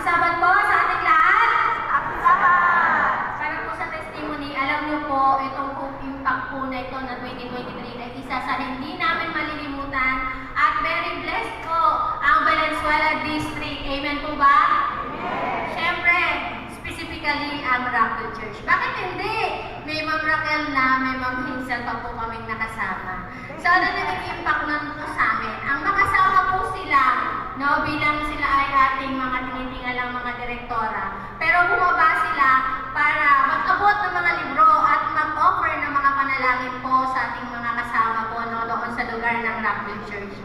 Sabat po sa ating lahat. Happy Sabat! Para po sa testimony, alam niyo po, itong Hope Impact po na ito na 2023 ay isa sa hindi namin malilimutan at very blessed po ang Valenzuela District. Amen po ba? Amen! Siyempre, specifically ang Rockville Church. Bakit hindi? May Ma'am Raquel na, may Ma'am Hazel pa po kaming nakasama. So, ano naging impact nun po sa amin? Ang makasama po sila, no, bilang sila ay ating mga tinitingalang mga direktora. Pero bumaba sila para mag-abot ng mga libro at mag-offer ng mga panalangin po sa ating mga kasama po, no, doon sa lugar ng Rockville Church.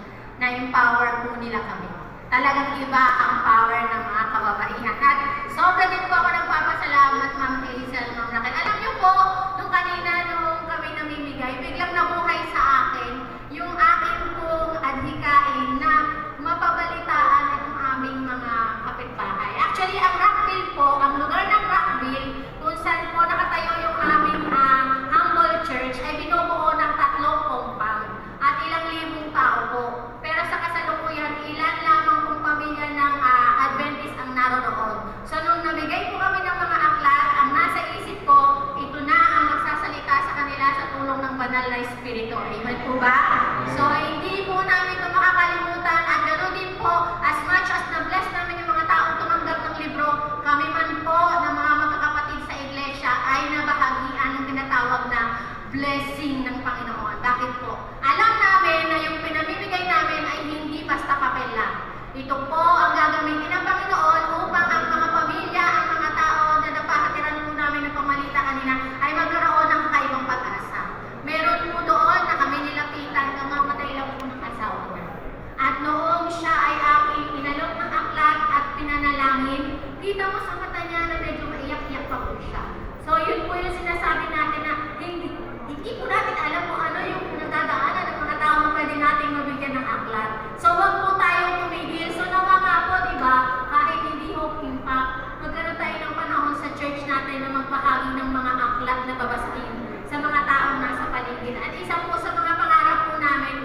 Na-empower po nila kami. Talagang iba ang power ng mga kababaihan. At sobra din po ako nagpapasalamat, Ma'am Hazel, Ma'am Raquel. Alam niyo po, nung kanina, nung kami namimigay, biglang nabuhay sa akin yung akin pong adhikain na mapabalitaan itong aming mga kapitbahay. Actually, ang Rockville po, ang lugar ng Rockville, kung saan po nakatayo yung aming humble church, ay binubuo ng 3 compound at ilang libong tao po. Pero sa kasalukuyan, ilan lamang pong pamilya ng Adventist ang naroroon. So, nung nabigay po kami ng mga aklat, ang nasa isip ko, ito na ang magsasalita sa kanila sa tulong ng banal na Espiritu. Amen po ba? So, hindi po namin ito makakalimutan at ganoon din po, as much as na-bless namin yung mga taong tumanggap ng libro, kami man po na mga magkakapatid sa iglesia ay nabahagian ng tinatawag na blessing ng Panginoon. Bakit po? Alam namin na yung pinamimigay namin ay hindi basta papel lang. Ito po ang gagamitin ng Panginoon upang ang mga pamilya, ang mga tao na napahatiran po namin ng pamalita kanina ay magkaroon ng kakaibang pag-asa. Meron po doon na kami nilapitan na mamatay lang po ng asawa niya. At noong siya ay aking inalok ng aklat at pinanalangin, kita mo sa mata niya na medyo maiyak-iyak pa po siya. So yun po yung sinasabi natin na hindi po natin alam kung ano yung pinagdadaanan ng mga tao na pwede nating mabigyan ng aklat. So wag po tayong tumigil. So nawa nga po, diba, kahit hindi Hope Impact, magkaroon tayo ng panahon sa church natin na magbahagi ng mga aklat na babasahin sa mga taong nasa paligid. At isa po sa mga pangarap po namin